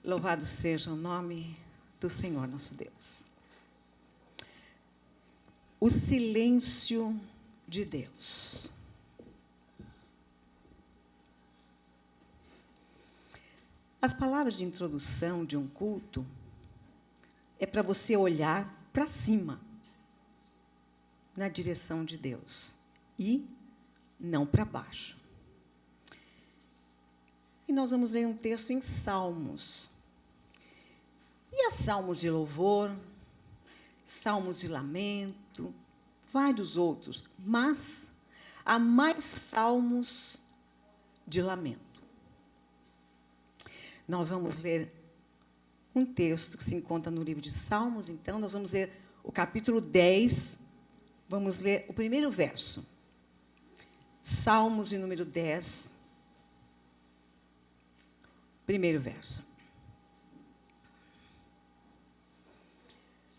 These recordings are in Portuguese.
Louvado seja o nome do Senhor nosso Deus. O silêncio de Deus. As palavras de introdução de um culto é para você olhar para cima, na direção de Deus, e não para baixo. E nós vamos ler um texto em Salmos. E há salmos de louvor, salmos de lamento, vários outros, mas há mais salmos de lamento. Nós vamos ler um texto que se encontra no livro de Salmos, então nós vamos ler o capítulo 10, vamos ler o primeiro verso. Salmos de número 10, primeiro verso.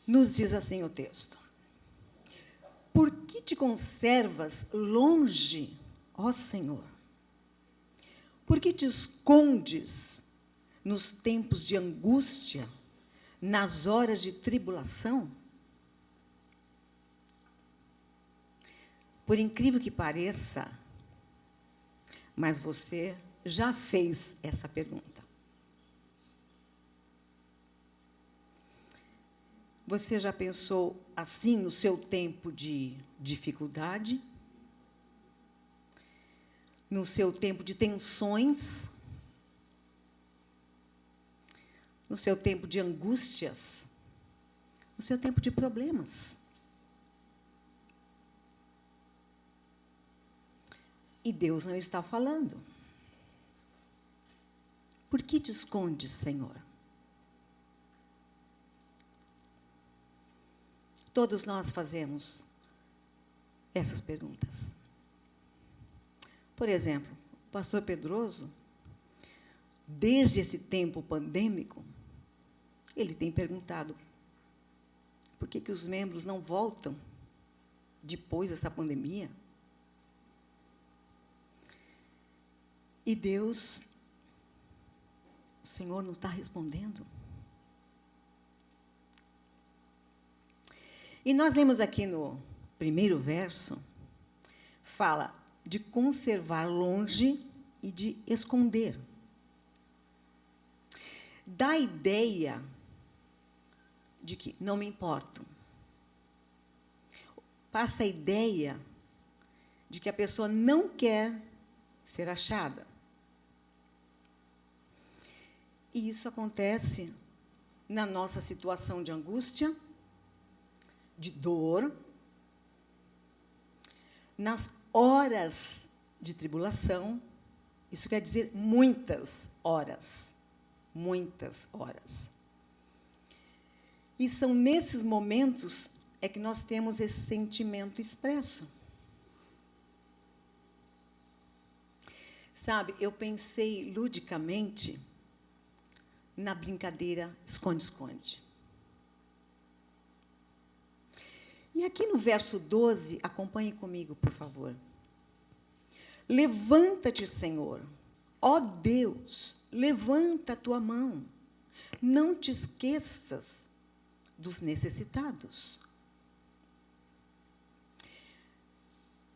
Nos diz assim o texto: Por que te conservas longe, ó Senhor? Por que te escondes nos tempos de angústia, nas horas de tribulação? Por incrível que pareça, mas você já fez essa pergunta. Você já pensou assim no seu tempo de dificuldade? No seu tempo de tensões? No seu tempo de angústias? No seu tempo de problemas? E Deus não está falando. Por que te escondes, Senhor? Todos nós fazemos essas perguntas. Por exemplo, o pastor Pedroso, desde esse tempo pandêmico, ele tem perguntado por que os membros não voltam depois dessa pandemia. E Deus, o Senhor não está respondendo. E nós lemos aqui no primeiro verso, fala de conservar longe e de esconder. Dá a ideia de que não me importo. Passa a ideia de que a pessoa não quer ser achada. E isso acontece na nossa situação de angústia, de dor, nas horas de tribulação. Isso quer dizer muitas horas. Muitas horas. E são nesses momentos é que nós temos esse sentimento expresso. Sabe, eu pensei ludicamente na brincadeira esconde-esconde. E aqui no verso 12, acompanhe comigo, por favor. Levanta-te, Senhor, ó Deus, levanta a tua mão. Não te esqueças dos necessitados.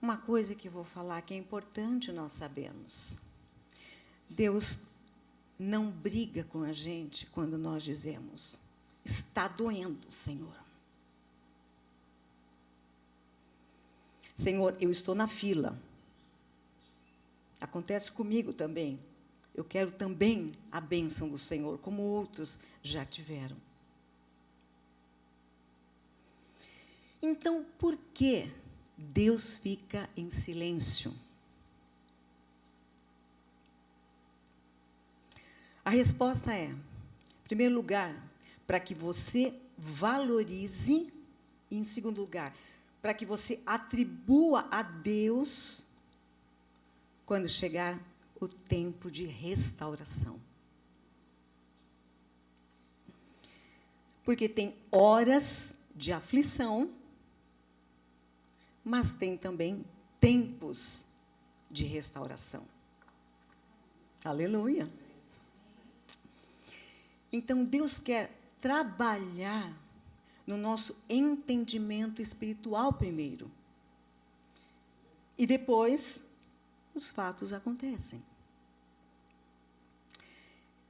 Uma coisa que eu vou falar que é importante nós sabermos. Deus não briga com a gente quando nós dizemos, está doendo, Senhor. Senhor, eu estou na fila. Acontece comigo também. Eu quero também a bênção do Senhor, como outros já tiveram. Então, por que Deus fica em silêncio? A resposta é, em primeiro lugar, para que você valorize, e em segundo lugar, para que você atribua a Deus quando chegar o tempo de restauração. Porque tem horas de aflição, mas tem também tempos de restauração. Aleluia! Então, Deus quer trabalhar no nosso entendimento espiritual primeiro. E depois, os fatos acontecem.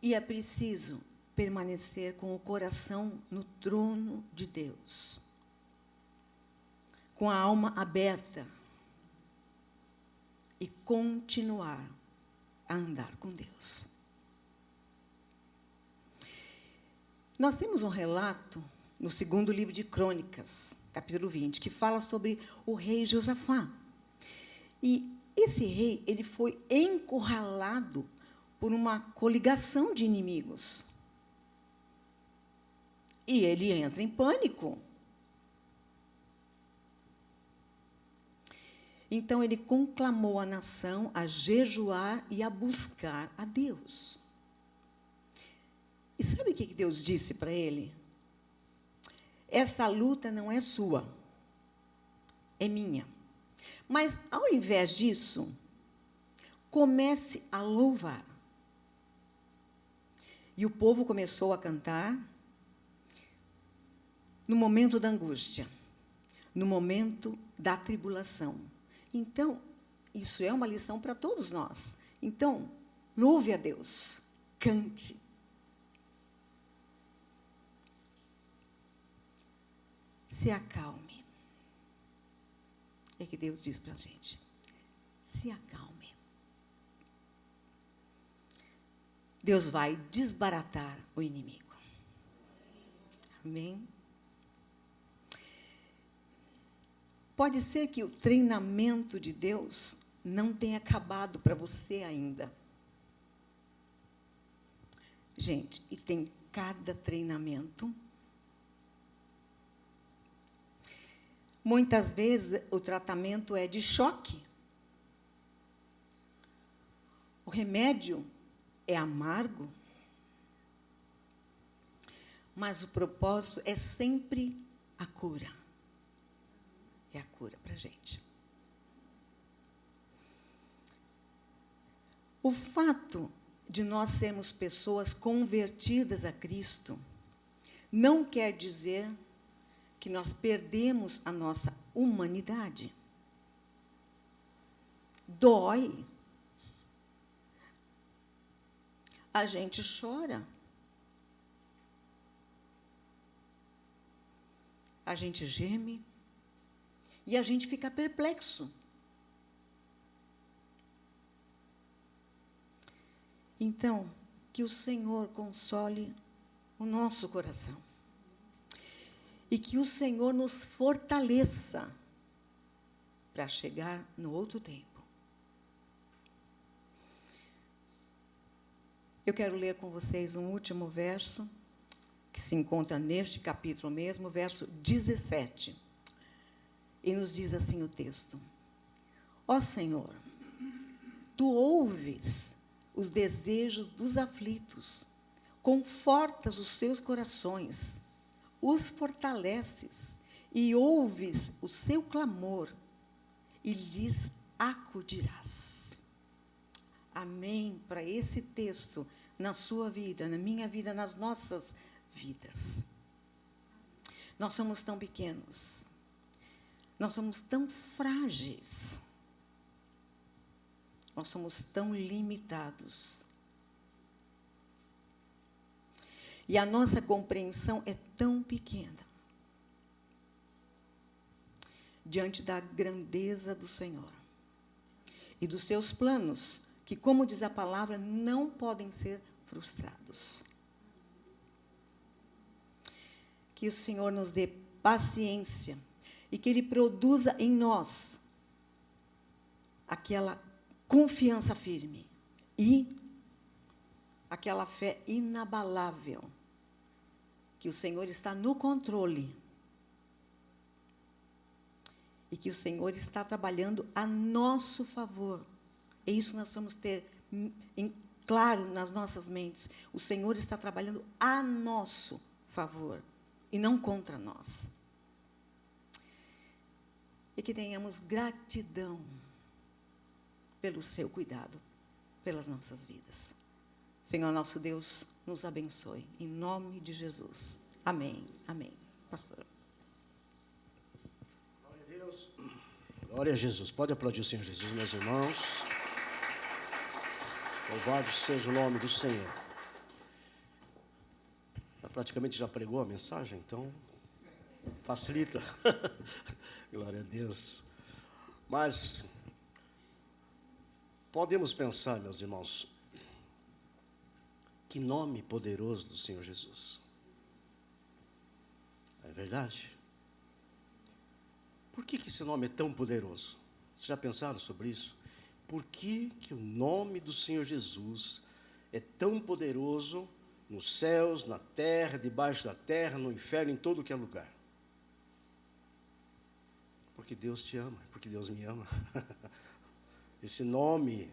E é preciso permanecer com o coração no trono de Deus, com a alma aberta e continuar a andar com Deus. Nós temos um relato no segundo livro de Crônicas, capítulo 20, que fala sobre o rei Josafá. E esse rei, ele foi encurralado por uma coligação de inimigos. E ele entra em pânico. Então, ele conclamou a nação a jejuar e a buscar a Deus. E sabe o que Deus disse para ele? Essa luta não é sua, é minha. Mas, ao invés disso, comece a louvar. E o povo começou a cantar no momento da angústia, no momento da tribulação. Então, isso é uma lição para todos nós. Então, louve a Deus, cante. Se acalme. É que Deus diz para a gente. Se acalme. Deus vai desbaratar o inimigo. Amém? Pode ser que o treinamento de Deus não tenha acabado para você ainda. Gente, e tem cada treinamento. Muitas vezes o tratamento é de choque. O remédio é amargo. Mas o propósito é sempre a cura. É a cura para a gente. O fato de nós sermos pessoas convertidas a Cristo não quer dizer que nós perdemos a nossa humanidade. Dói. A gente chora. A gente geme. E a gente fica perplexo. Então, que o Senhor console o nosso coração. E que o Senhor nos fortaleça para chegar no outro tempo. Eu quero ler com vocês um último verso, que se encontra neste capítulo mesmo, verso 17. E nos diz assim o texto: Ó Senhor, Tu ouves os desejos dos aflitos, confortas os seus corações, os fortaleces e ouves o seu clamor e lhes acudirás. Amém para esse texto na sua vida, na minha vida, nas nossas vidas. Nós somos tão pequenos. Nós somos tão frágeis. Nós somos tão limitados. E a nossa compreensão é tão pequena diante da grandeza do Senhor e dos seus planos, que, como diz a palavra, não podem ser frustrados. Que o Senhor nos dê paciência e que Ele produza em nós aquela confiança firme e aquela fé inabalável, que o Senhor está no controle e que o Senhor está trabalhando a nosso favor. E isso nós vamos ter claro nas nossas mentes. O Senhor está trabalhando a nosso favor e não contra nós. E que tenhamos gratidão pelo seu cuidado, pelas nossas vidas. Senhor nosso Deus, nos abençoe. Em nome de Jesus. Amém. Amém. Pastor. Glória a Deus. Glória a Jesus. Pode aplaudir o Senhor Jesus, meus irmãos. Louvado seja o nome do Senhor. Praticamente já pregou a mensagem, então facilita. Glória a Deus. Mas podemos pensar, meus irmãos, que nome poderoso do Senhor Jesus. É verdade? Por que esse nome é tão poderoso? Vocês já pensaram sobre isso? Por que o nome do Senhor Jesus é tão poderoso nos céus, na terra, debaixo da terra, no inferno, em todo que é lugar? Porque Deus te ama, porque Deus me ama. Esse nome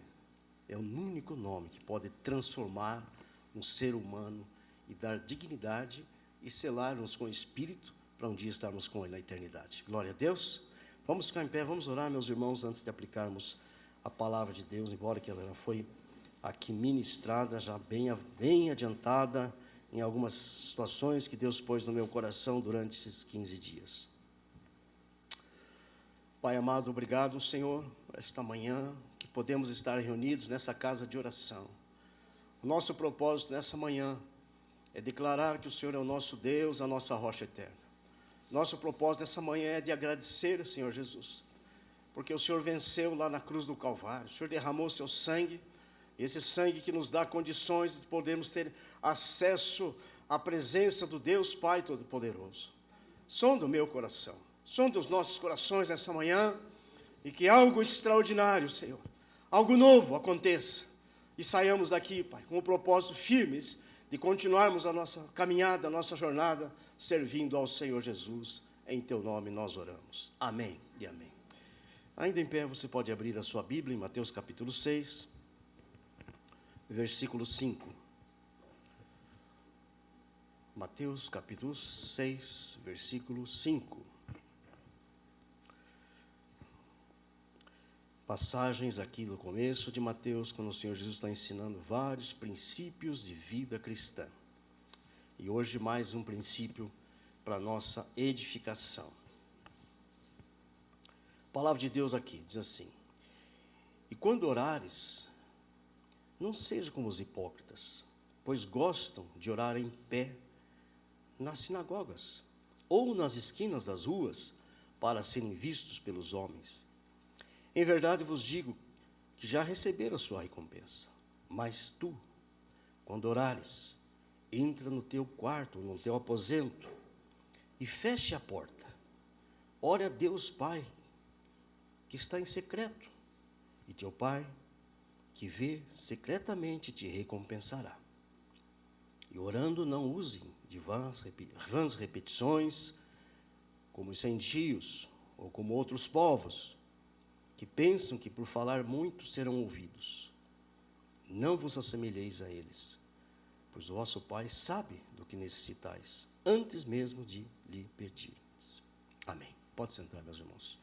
é o único nome que pode transformar um ser humano e dar dignidade e selar-nos com o Espírito para um dia estarmos com Ele na eternidade. Glória a Deus. Vamos ficar em pé, vamos orar, meus irmãos, antes de aplicarmos a palavra de Deus, embora que ela já foi aqui ministrada, já bem adiantada em algumas situações que Deus pôs no meu coração durante esses 15 dias. Pai amado, obrigado, Senhor, por esta manhã, que podemos estar reunidos nessa casa de oração. O nosso propósito nessa manhã é declarar que o Senhor é o nosso Deus, a nossa rocha eterna. Nosso propósito nessa manhã é de agradecer, Senhor Jesus, porque o Senhor venceu lá na cruz do Calvário, o Senhor derramou o seu sangue, esse sangue que nos dá condições de podermos ter acesso à presença do Deus Pai Todo-Poderoso. Sonda o meu coração, sonda os nossos corações nessa manhã, e que algo extraordinário, Senhor, algo novo aconteça, e saiamos daqui, Pai, com o propósito firmes de continuarmos a nossa caminhada, a nossa jornada, servindo ao Senhor Jesus. Em Teu nome nós oramos. Amém e amém. Ainda em pé, você pode abrir a sua Bíblia em Mateus capítulo 6, versículo 5. Mateus capítulo 6, versículo 5. Passagens aqui no começo de Mateus, quando o Senhor Jesus está ensinando vários princípios de vida cristã. E hoje mais um princípio para a nossa edificação. A palavra de Deus aqui diz assim: e quando orares, não seja como os hipócritas, pois gostam de orar em pé nas sinagogas ou nas esquinas das ruas, para serem vistos pelos homens. Em verdade vos digo que já receberam a sua recompensa. Mas tu, quando orares, entra no teu quarto, no teu aposento, e feche a porta. Ore a Deus Pai, que está em secreto, e teu Pai, que vê secretamente, te recompensará. E orando, não usem de vãs repetições, como os gentios, ou como outros povos, que pensam que por falar muito serão ouvidos. Não vos assemelheis a eles, pois o vosso Pai sabe do que necessitais, antes mesmo de lhe pedirdes. Amém. Pode sentar, meus irmãos.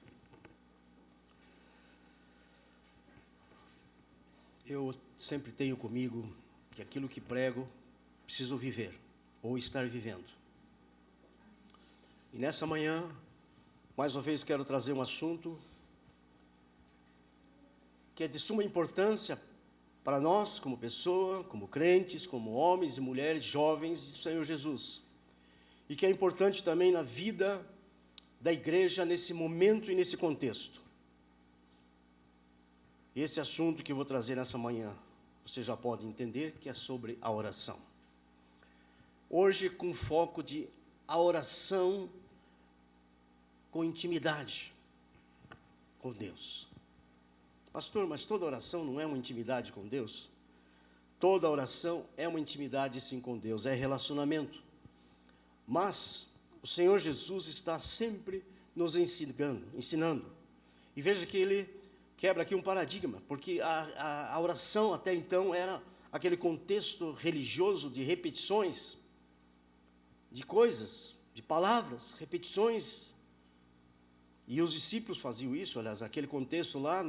Eu sempre tenho comigo que aquilo que prego, preciso viver, ou estar vivendo. E nessa manhã, mais uma vez quero trazer um assunto que é de suma importância para nós, como pessoa, como crentes, como homens e mulheres, jovens do Senhor Jesus. E que é importante também na vida da igreja, nesse momento e nesse contexto. Esse assunto que eu vou trazer nessa manhã, você já pode entender que é sobre a oração. Hoje, com foco de a oração com intimidade com Deus. Pastor, mas toda oração não é uma intimidade com Deus? Toda oração é uma intimidade sim com Deus, é relacionamento. Mas o Senhor Jesus está sempre nos ensinando. E veja que Ele quebra aqui um paradigma, porque a oração até então era aquele contexto religioso de repetições, de coisas, de palavras, repetições. E os discípulos faziam isso, aliás, aquele contexto lá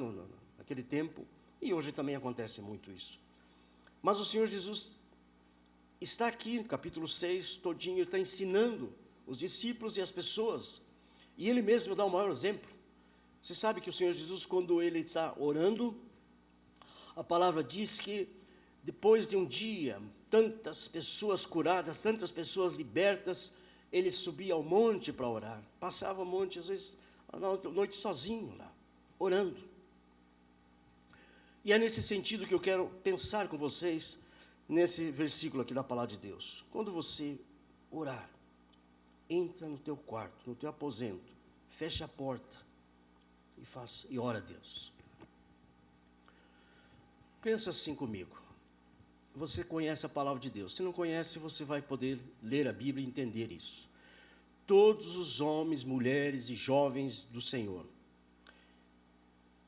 naquele tempo, e hoje também acontece muito isso. Mas o Senhor Jesus está aqui, no capítulo 6, todinho, está ensinando os discípulos e as pessoas. E Ele mesmo dá o maior exemplo. Você sabe que o Senhor Jesus, quando Ele está orando, a palavra diz que depois de um dia, tantas pessoas curadas, tantas pessoas libertas, Ele subia ao monte para orar. Passava o monte, às vezes, à noite sozinho lá, orando. E é nesse sentido que eu quero pensar com vocês, nesse versículo aqui da palavra de Deus. Quando você orar, entra no teu quarto, no teu aposento, fecha a porta e ora a Deus. Pensa assim comigo. Você conhece a palavra de Deus. Se não conhece, você vai poder ler a Bíblia e entender isso. Todos os homens, mulheres e jovens do Senhor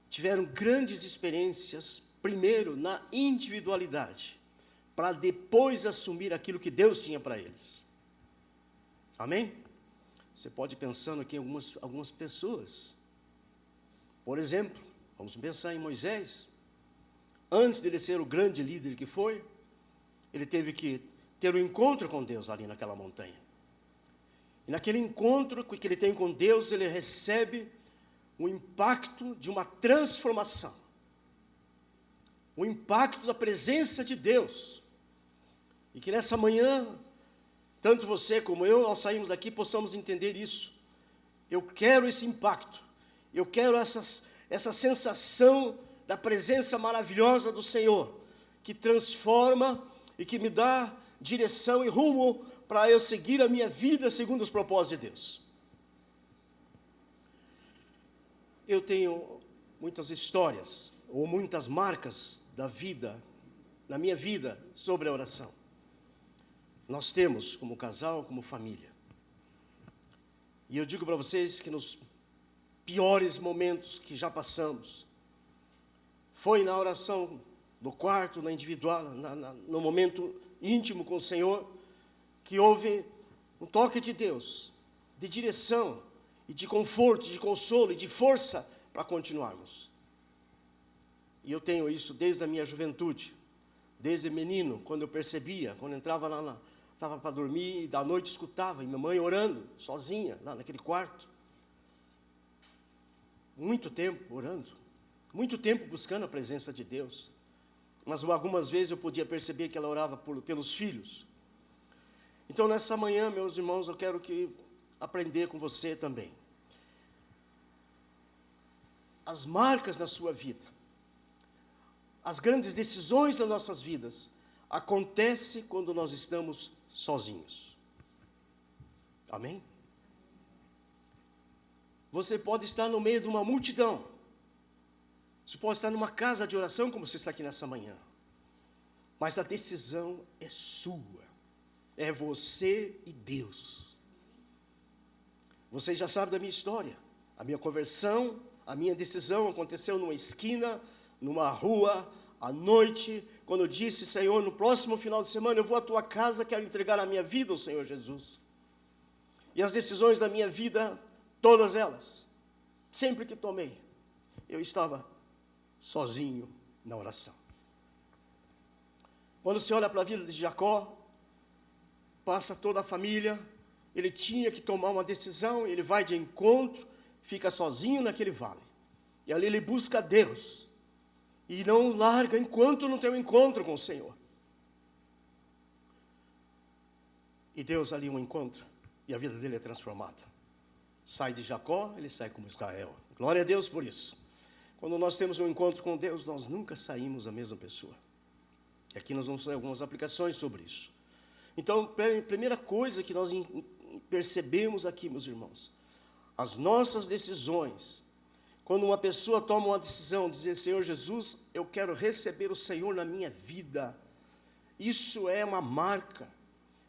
tiveram grandes experiências, primeiro na individualidade, para depois assumir aquilo que Deus tinha para eles. Amém? Você pode ir pensando aqui em algumas pessoas. Por exemplo, vamos pensar em Moisés. Antes dele ser o grande líder que foi, ele teve que ter um encontro com Deus ali naquela montanha. E naquele encontro que ele tem com Deus, ele recebe o impacto de uma transformação. O impacto da presença de Deus. E que nessa manhã, tanto você como eu, ao sairmos daqui, possamos entender isso. Eu quero esse impacto. Eu quero essa sensação da presença maravilhosa do Senhor, que transforma e que me dá direção e rumo para eu seguir a minha vida segundo os propósitos de Deus. Eu tenho muitas histórias, ou muitas marcas da vida, na minha vida, sobre a oração. Nós temos como casal, como família. E eu digo para vocês que nos piores momentos que já passamos, foi na oração do quarto, na individual, no momento íntimo com o Senhor, que houve um toque de Deus, de direção, e de conforto, de consolo, e de força para continuarmos. E eu tenho isso desde a minha juventude, desde menino, quando eu percebia, quando entrava lá, estava para dormir, e da noite escutava, e minha mãe orando, sozinha, lá naquele quarto. Muito tempo orando, muito tempo buscando a presença de Deus. Mas algumas vezes eu podia perceber que ela orava pelos filhos. Então, nessa manhã, meus irmãos, eu quero aprender com você também. As marcas na sua vida, as grandes decisões das nossas vidas, acontecem quando nós estamos sozinhos. Amém? Você pode estar no meio de uma multidão. Você pode estar numa casa de oração, como você está aqui nessa manhã. Mas a decisão é sua. É você e Deus. Vocês já sabem da minha história. A minha conversão, a minha decisão aconteceu numa esquina, numa rua, à noite, quando eu disse: Senhor, no próximo final de semana eu vou à tua casa, quero entregar a minha vida ao Senhor Jesus. E as decisões da minha vida, todas elas, sempre que tomei, eu estava sozinho na oração. Quando você olha para a vida de Jacó, passa toda a família, ele tinha que tomar uma decisão, ele vai de encontro, fica sozinho naquele vale. E ali ele busca Deus. E não larga enquanto não tem um encontro com o Senhor. E Deus ali um encontro, e a vida dele é transformada. Sai de Jacó, ele sai como Israel. Glória a Deus por isso. Quando nós temos um encontro com Deus, nós nunca saímos a mesma pessoa. E aqui nós vamos fazer algumas aplicações sobre isso. Então, a primeira coisa que nós percebemos aqui, meus irmãos, as nossas decisões, quando uma pessoa toma uma decisão, dizer: Senhor Jesus, eu quero receber o Senhor na minha vida, isso é uma marca.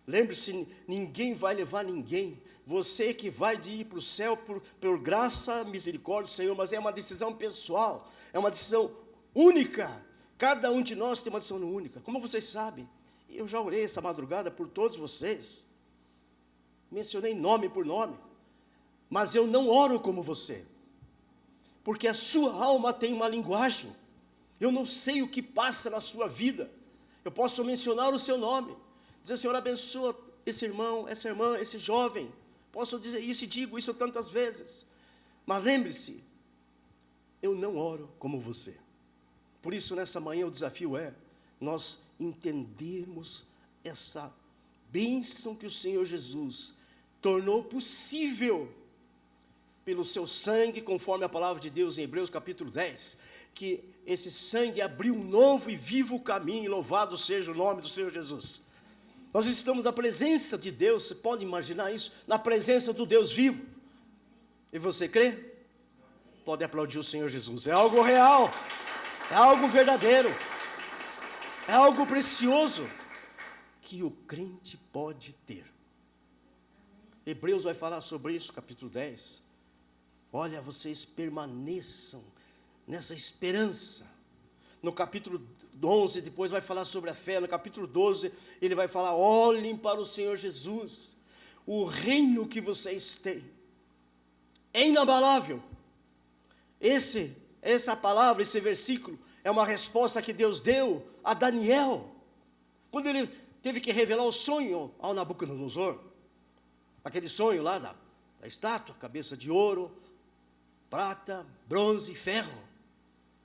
Lembre-se, ninguém vai levar ninguém. Você que vai de ir para o céu por graça, misericórdia do Senhor, mas é uma decisão pessoal, é uma decisão única. Cada um de nós tem uma decisão única. Como vocês sabem, eu já orei essa madrugada por todos vocês. Mencionei nome por nome. Mas eu não oro como você. Porque a sua alma tem uma linguagem. Eu não sei o que passa na sua vida. Eu posso mencionar o seu nome. Dizer, Senhor, abençoa esse irmão, essa irmã, esse jovem. Posso dizer isso e digo isso tantas vezes. Mas lembre-se, eu não oro como você. Por isso, nessa manhã, o desafio é nós entendermos essa bênção que o Senhor Jesus tornou possível pelo seu sangue, conforme a palavra de Deus em Hebreus capítulo 10, que esse sangue abriu um novo e vivo caminho, e louvado seja o nome do Senhor Jesus. Nós estamos na presença de Deus, você pode imaginar isso? Na presença do Deus vivo. E você crê? Pode aplaudir o Senhor Jesus. É algo real, é algo verdadeiro, é algo precioso que o crente pode ter. Hebreus vai falar sobre isso, capítulo 10. Olha, vocês permaneçam nessa esperança. No capítulo 11, depois vai falar sobre a fé. No capítulo 12, ele vai falar, olhem para o Senhor Jesus. O reino que vocês têm é inabalável. Essa palavra, esse versículo, é uma resposta que Deus deu a Daniel, quando ele teve que revelar o sonho ao Nabucodonosor. Aquele sonho lá da estátua, cabeça de ouro, prata, bronze e ferro,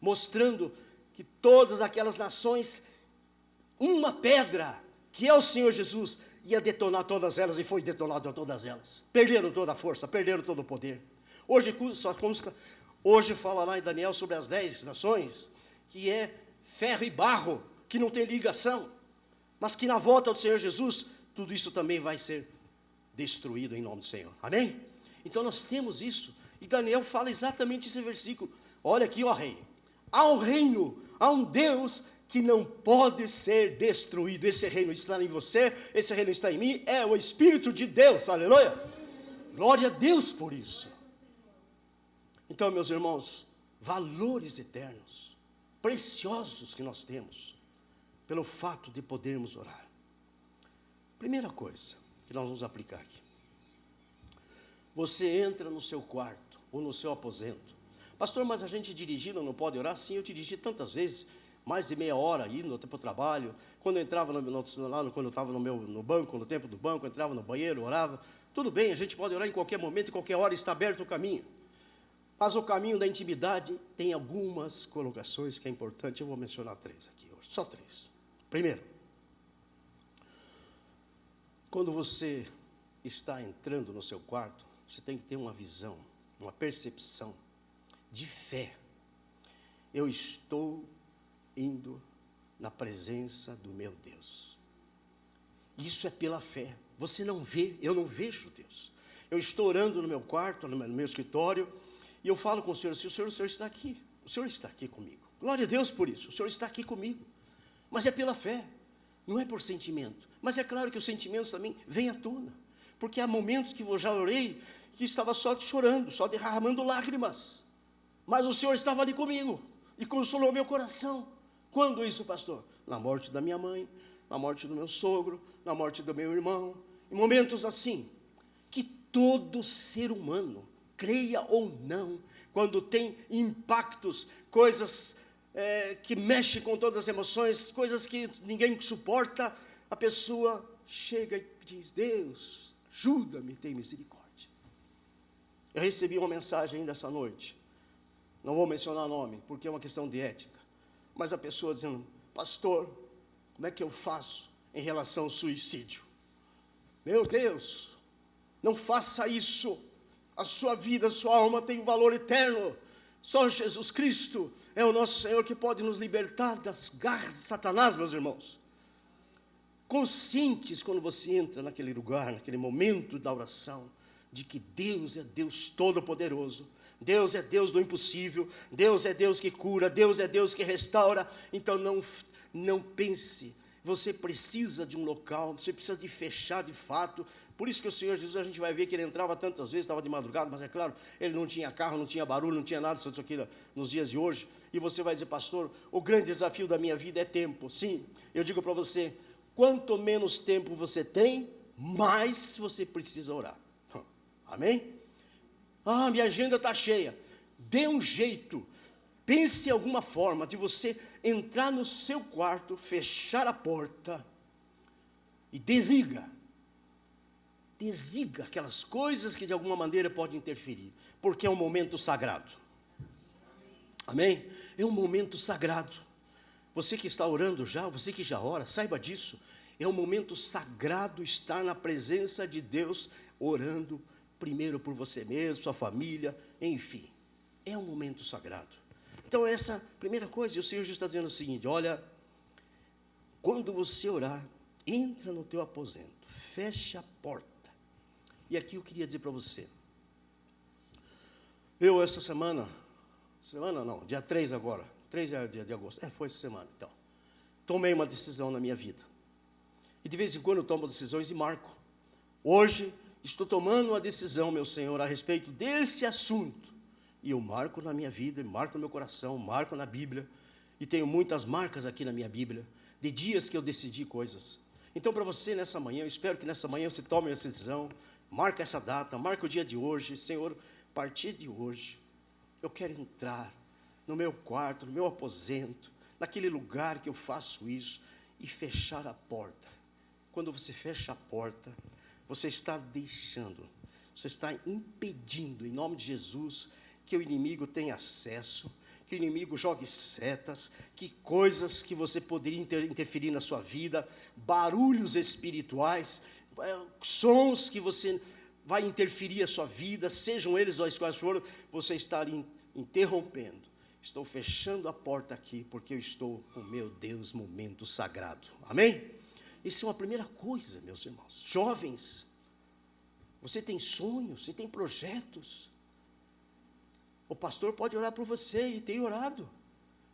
mostrando que todas aquelas nações, uma pedra, que é o Senhor Jesus, ia detonar todas elas, e foi detonado todas elas. Perderam toda a força, perderam todo o poder. Hoje falará em Daniel sobre as 10 nações, que é ferro e barro, que não tem ligação, mas que na volta do Senhor Jesus, tudo isso também vai ser destruído em nome do Senhor. Amém? Então nós temos isso, e Daniel fala exatamente esse versículo. Olha aqui, ó rei, há um reino, há um Deus que não pode ser destruído. Esse reino está em você, esse reino está em mim, é o Espírito de Deus, aleluia. Glória a Deus por isso. Então, meus irmãos, valores eternos, preciosos que nós temos, pelo fato de podermos orar. Primeira coisa que nós vamos aplicar aqui. Você entra no seu quarto ou no seu aposento. Pastor, mas a gente dirigindo não pode orar? Sim, eu dirigi tantas vezes, mais de meia hora indo até para o trabalho. Quando eu entrava quando eu estava no banco, no tempo do banco, eu entrava no banheiro, orava. Tudo bem, a gente pode orar em qualquer momento, em qualquer hora, está aberto o caminho. Mas o caminho da intimidade tem algumas colocações que é importante. Eu vou mencionar 3 aqui hoje, só 3. Primeiro, quando você está entrando no seu quarto, você tem que ter uma visão, uma percepção de fé. Eu estou indo na presença do meu Deus. Isso é pela fé. Você não vê, eu não vejo Deus. Eu estou orando no meu quarto, no meu escritório, e eu falo com o Senhor, assim, o Senhor está aqui. O Senhor está aqui comigo. Glória a Deus por isso. O Senhor está aqui comigo. Mas é pela fé. Não é por sentimento. Mas é claro que os sentimentos também vêm à tona. Porque há momentos que eu já orei, que estava só chorando, só derramando lágrimas. Mas o Senhor estava ali comigo. E consolou meu coração. Quando isso, pastor? Na morte da minha mãe, na morte do meu sogro, na morte do meu irmão. Em momentos assim, que todo ser humano, creia ou não, quando tem impactos, coisas que mexem com todas as emoções, coisas que ninguém suporta, a pessoa chega e diz, Deus, ajuda-me, tem misericórdia. Eu recebi uma mensagem ainda essa noite, não vou mencionar nome, porque é uma questão de ética, mas a pessoa dizendo, pastor, como é que eu faço em relação ao suicídio? Meu Deus, não faça isso. A sua vida, a sua alma tem um valor eterno. Só Jesus Cristo é o nosso Senhor que pode nos libertar das garras de Satanás, meus irmãos. Conscientes quando você entra naquele lugar, naquele momento da oração, de que Deus é Deus Todo-Poderoso, Deus é Deus do impossível, Deus é Deus que cura, Deus é Deus que restaura. Então não pense, você precisa de um local, você precisa de fechar de fato. Por isso que o Senhor Jesus, a gente vai ver que ele entrava tantas vezes, estava de madrugada, mas é claro, ele não tinha carro, não tinha barulho, não tinha nada disso aqui nos dias de hoje. E você vai dizer, pastor, o grande desafio da minha vida é tempo. Sim, eu digo para você, quanto menos tempo você tem, mais você precisa orar. Amém? Ah, minha agenda está cheia. Dê um jeito. Pense em alguma forma de você entrar no seu quarto, fechar a porta e desliga aquelas coisas que de alguma maneira podem interferir, porque é um momento sagrado. Amém? É um momento sagrado. Você que está orando já, você que já ora, saiba disso. É um momento sagrado estar na presença de Deus, orando primeiro por você mesmo, sua família, enfim. É um momento sagrado. Então essa primeira coisa, e o Senhor já está dizendo o seguinte: olha, quando você orar, entra no teu aposento, fecha a porta. E aqui eu queria dizer para você, eu essa semana não, dia 3 agora, 3 é dia de agosto, foi essa semana, então, tomei uma decisão na minha vida, e de vez em quando eu tomo decisões e marco. Hoje, estou tomando uma decisão, meu Senhor, a respeito desse assunto, e eu marco na minha vida, marco no meu coração, marco na Bíblia, e tenho muitas marcas aqui na minha Bíblia, de dias que eu decidi coisas. Então, para você, nessa manhã, eu espero que nessa manhã você tome essa decisão, marca essa data, marca o dia de hoje. Senhor, a partir de hoje, eu quero entrar no meu quarto, no meu aposento, naquele lugar que eu faço isso, e fechar a porta. Quando você fecha a porta, você está deixando, você está impedindo, em nome de Jesus, que o inimigo tenha acesso, que o inimigo jogue setas, que coisas que você poderia interferir na sua vida, barulhos espirituais, sons que você vai interferir a sua vida, sejam eles os quais forem, você está ali interrompendo. Estou fechando a porta aqui, porque eu estou com meu Deus, momento sagrado. Amém? Isso é uma primeira coisa, meus irmãos. Jovens, você tem sonhos, você tem projetos. O pastor pode orar por você, e tem orado.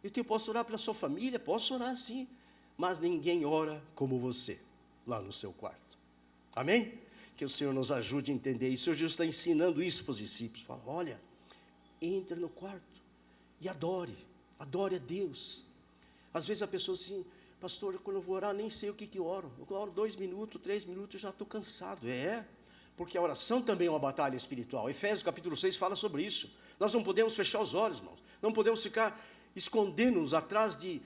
Eu posso orar pela sua família, posso orar sim, mas ninguém ora como você, lá no seu quarto. Amém? Que o Senhor nos ajude a entender isso. O Senhor Jesus está ensinando isso para os discípulos. Fala, olha, entre no quarto e adore a Deus. Às vezes a pessoa assim, pastor, quando eu vou orar, nem sei o que oro. Eu oro 2 minutos, 3 minutos, já estou cansado. Porque a oração também é uma batalha espiritual. Efésios capítulo 6 fala sobre isso. Nós não podemos fechar os olhos, irmãos. Não podemos ficar escondendo-nos atrás de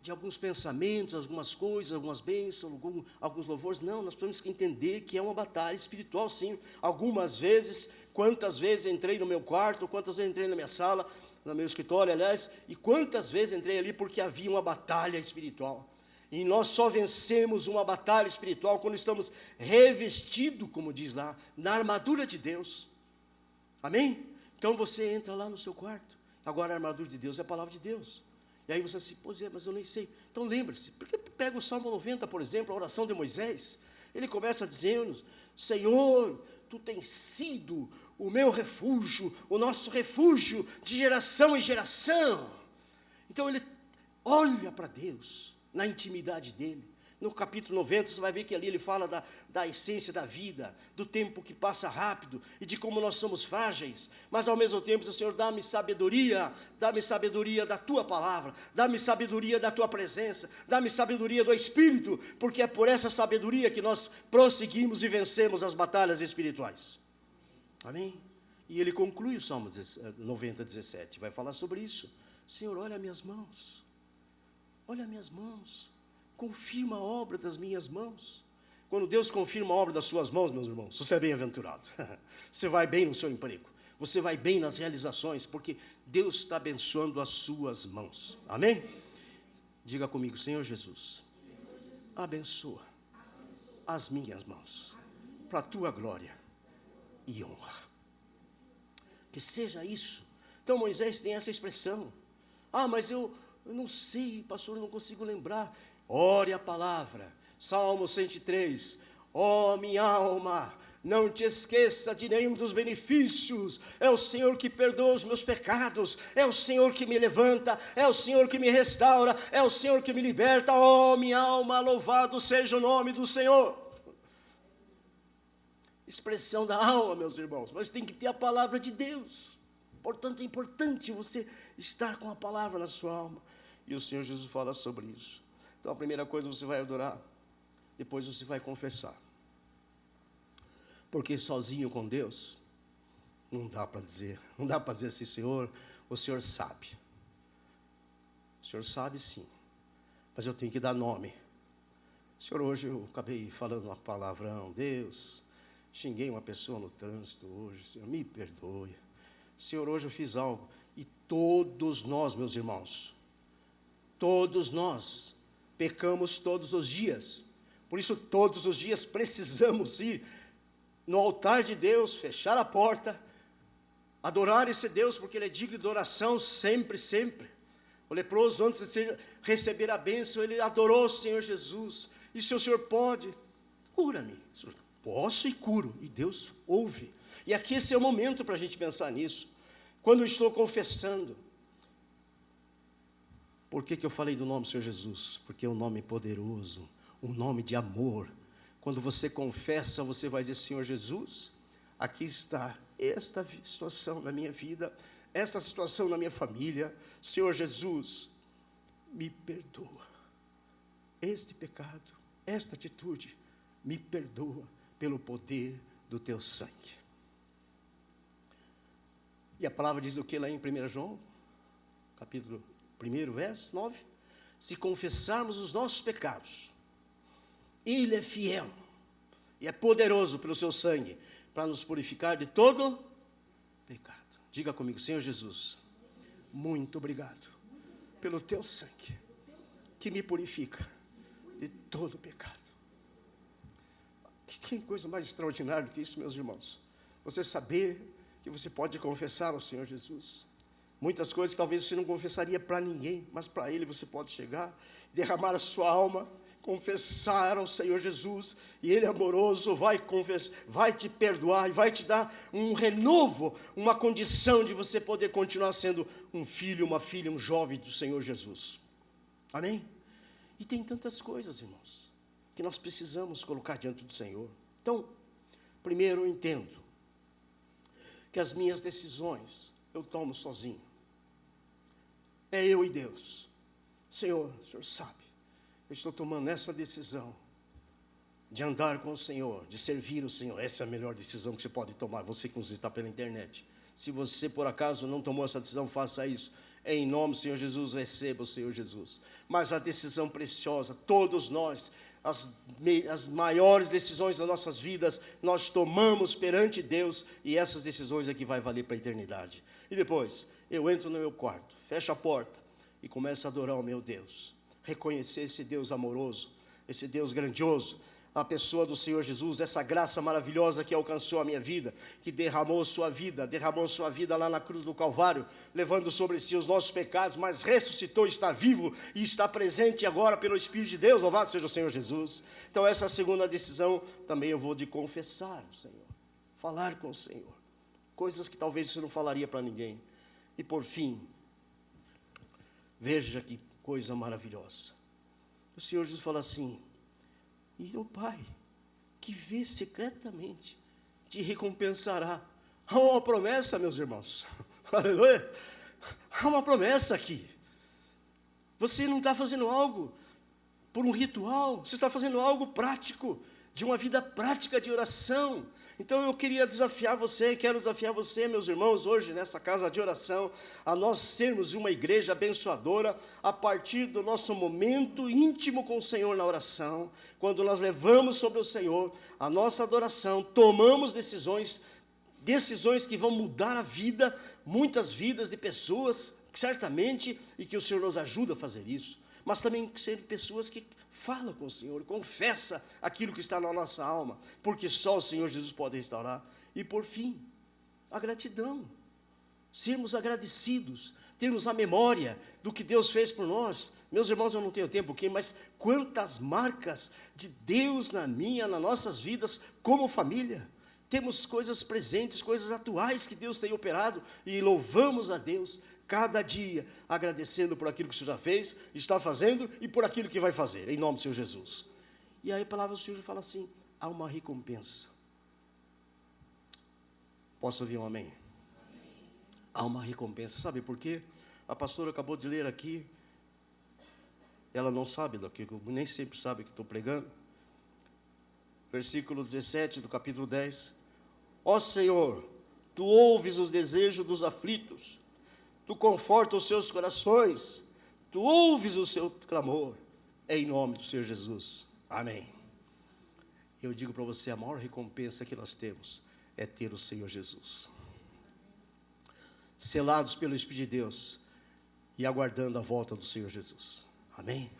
alguns pensamentos, algumas coisas, algumas bênçãos, alguns louvores. Não, nós temos que entender que é uma batalha espiritual, sim. Algumas vezes, quantas vezes entrei no meu quarto, quantas vezes entrei na minha sala, no meu escritório, aliás, e quantas vezes entrei ali porque havia uma batalha espiritual. E nós só vencemos uma batalha espiritual quando estamos revestidos, como diz lá, na armadura de Deus. Amém? Então você entra lá no seu quarto. Agora a armadura de Deus é a palavra de Deus. E aí você assim, pois é, mas eu nem sei. Então lembre-se, porque pega o Salmo 90, por exemplo, a oração de Moisés. Ele começa dizendo, Senhor, Tu tens sido o meu refúgio, o nosso refúgio de geração em geração. Então ele olha para Deus, na intimidade dele. No capítulo 90, você vai ver que ali ele fala da essência da vida, do tempo que passa rápido e de como nós somos frágeis, mas ao mesmo tempo, Senhor, dá-me sabedoria da Tua palavra, dá-me sabedoria da Tua presença, dá-me sabedoria do Espírito, porque é por essa sabedoria que nós prosseguimos e vencemos as batalhas espirituais. Amém? E ele conclui o Salmo 90, 17, vai falar sobre isso. Senhor, olha minhas mãos, confirma a obra das minhas mãos. Quando Deus confirma a obra das suas mãos, meus irmãos, você é bem-aventurado. Você vai bem no seu emprego, você vai bem nas realizações, porque Deus está abençoando as suas mãos. Amém? Diga comigo, Senhor Jesus, abençoa as minhas mãos, para a Tua glória e honra. Que seja isso. Então Moisés tem essa expressão. Mas eu não sei, pastor, eu não consigo lembrar. Ore a palavra, Salmo 103, minha alma, não te esqueça de nenhum dos benefícios, é o Senhor que perdoa os meus pecados, é o Senhor que me levanta, é o Senhor que me restaura, é o Senhor que me liberta, minha alma, louvado seja o nome do Senhor. Expressão da alma, meus irmãos, mas tem que ter a palavra de Deus, portanto é importante você estar com a palavra na sua alma, e o Senhor Jesus fala sobre isso. Então a primeira coisa você vai adorar, depois você vai confessar. Porque sozinho com Deus, Não dá para dizer assim, Senhor, o Senhor sabe. O Senhor sabe sim, mas eu tenho que dar nome. Senhor, hoje eu acabei falando um palavrão, Deus, xinguei uma pessoa no trânsito hoje, Senhor, me perdoe. Senhor, hoje eu fiz algo, e todos nós, meus irmãos, todos nós pecamos todos os dias, por isso todos os dias precisamos ir no altar de Deus, fechar a porta, adorar esse Deus, porque Ele é digno de oração sempre, sempre. O leproso, antes de receber a bênção, ele adorou o Senhor Jesus. E se o Senhor pode, cura-me. Posso e curo. E Deus ouve. E aqui esse é o momento para a gente pensar nisso. Quando eu estou confessando. Por que eu falei do nome do Senhor Jesus? Porque é um nome poderoso, um nome de amor. Quando você confessa, você vai dizer, Senhor Jesus, aqui está esta situação na minha vida, esta situação na minha família. Senhor Jesus, me perdoa. Este pecado, esta atitude, me perdoa pelo poder do teu sangue. E a palavra diz o que lá em 1 João, capítulo 1, verso 9? Se confessarmos os nossos pecados, Ele é fiel e é poderoso pelo seu sangue para nos purificar de todo pecado. Diga comigo, Senhor Jesus, muito obrigado pelo teu sangue que me purifica de todo pecado. Que tem coisa mais extraordinária do que isso, meus irmãos? Você saber que você pode confessar ao Senhor Jesus. Muitas coisas que talvez você não confessaria para ninguém, mas para Ele você pode chegar, derramar a sua alma, confessar ao Senhor Jesus, e Ele amoroso vai te perdoar, e vai te dar um renovo, uma condição de você poder continuar sendo um filho, uma filha, um jovem do Senhor Jesus. Amém? E tem tantas coisas, irmãos, que nós precisamos colocar diante do Senhor. Então, primeiro eu entendo que as minhas decisões eu tomo sozinho. É eu e Deus. Senhor, o Senhor sabe, eu estou tomando essa decisão de andar com o Senhor, de servir o Senhor. Essa é a melhor decisão que você pode tomar, você que nos está pela internet. Se você, por acaso, não tomou essa decisão, faça isso. Em nome do Senhor Jesus, receba o Senhor Jesus. Mas a decisão preciosa, todos nós, as maiores decisões das nossas vidas, nós tomamos perante Deus, e essas decisões é que vai valer para a eternidade. E depois, eu entro no meu quarto, fecho a porta e começo a adorar o meu Deus. Reconhecer esse Deus amoroso, esse Deus grandioso, a pessoa do Senhor Jesus, essa graça maravilhosa que alcançou a minha vida, que derramou sua vida lá na cruz do Calvário, levando sobre si os nossos pecados, mas ressuscitou, está vivo e está presente agora pelo Espírito de Deus. Louvado seja o Senhor Jesus. Então essa segunda decisão também eu vou de confessar o Senhor, falar com o Senhor, coisas que talvez você não falaria para ninguém. E por fim, veja que coisa maravilhosa, o Senhor Jesus fala assim, e o Pai, que vê secretamente, te recompensará. Há uma promessa, meus irmãos, aleluia, há uma promessa aqui. Você não está fazendo algo por um ritual, você está fazendo algo prático, de uma vida prática de oração. Então eu queria desafiar você, quero desafiar você, meus irmãos, hoje nessa casa de oração, a nós sermos uma igreja abençoadora, a partir do nosso momento íntimo com o Senhor na oração, quando nós levamos sobre o Senhor a nossa adoração, tomamos decisões que vão mudar a vida, muitas vidas de pessoas, certamente, e que o Senhor nos ajuda a fazer isso, mas também ser pessoas que fala com o Senhor, confessa aquilo que está na nossa alma, porque só o Senhor Jesus pode restaurar. E por fim, a gratidão, sermos agradecidos, termos a memória do que Deus fez por nós. Meus irmãos, eu não tenho tempo aqui, mas quantas marcas de Deus nas nossas vidas como família. Temos coisas presentes, coisas atuais que Deus tem operado, e louvamos a Deus cada dia, agradecendo por aquilo que o Senhor já fez, está fazendo, e por aquilo que vai fazer, em nome do Senhor Jesus. E aí a palavra do Senhor fala assim, há uma recompensa. Posso ouvir um amém? Há uma recompensa, sabe por quê? A pastora acabou de ler aqui, ela não sabe do que, nem sempre sabe o que estou pregando. Versículo 17 do capítulo 10. Ó Senhor, Tu ouves os desejos dos aflitos, Tu confortas os seus corações, Tu ouves o seu clamor, em nome do Senhor Jesus. Amém. Eu digo para você, a maior recompensa que nós temos é ter o Senhor Jesus. Selados pelo Espírito de Deus e aguardando a volta do Senhor Jesus. Amém?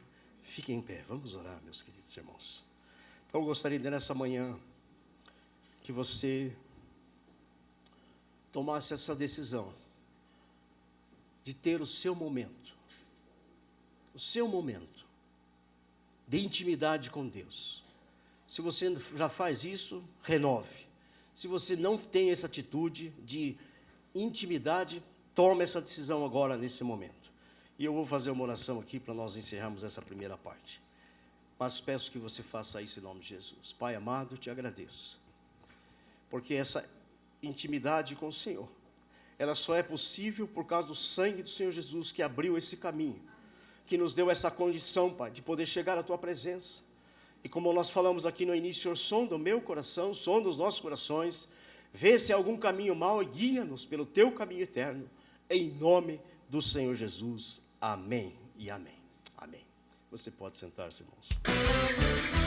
Fiquem em pé, vamos orar, meus queridos irmãos. Então eu gostaria de nessa manhã que você tomasse essa decisão de ter o seu momento de intimidade com Deus. Se você já faz isso, renove. Se você não tem essa atitude de intimidade, tome essa decisão agora, nesse momento. E eu vou fazer uma oração aqui para nós encerrarmos essa primeira parte. Mas peço que você faça isso em nome de Jesus. Pai amado, te agradeço. Porque essa intimidade com o Senhor, ela só é possível por causa do sangue do Senhor Jesus, que abriu esse caminho, que nos deu essa condição, Pai, de poder chegar à Tua presença. E como nós falamos aqui no início, Senhor, sonda o meu coração, sonda os nossos corações, vê se há algum caminho mau e guia-nos pelo Teu caminho eterno, em nome do Senhor Jesus. Amém e amém. Amém. Você pode sentar-se, irmãos.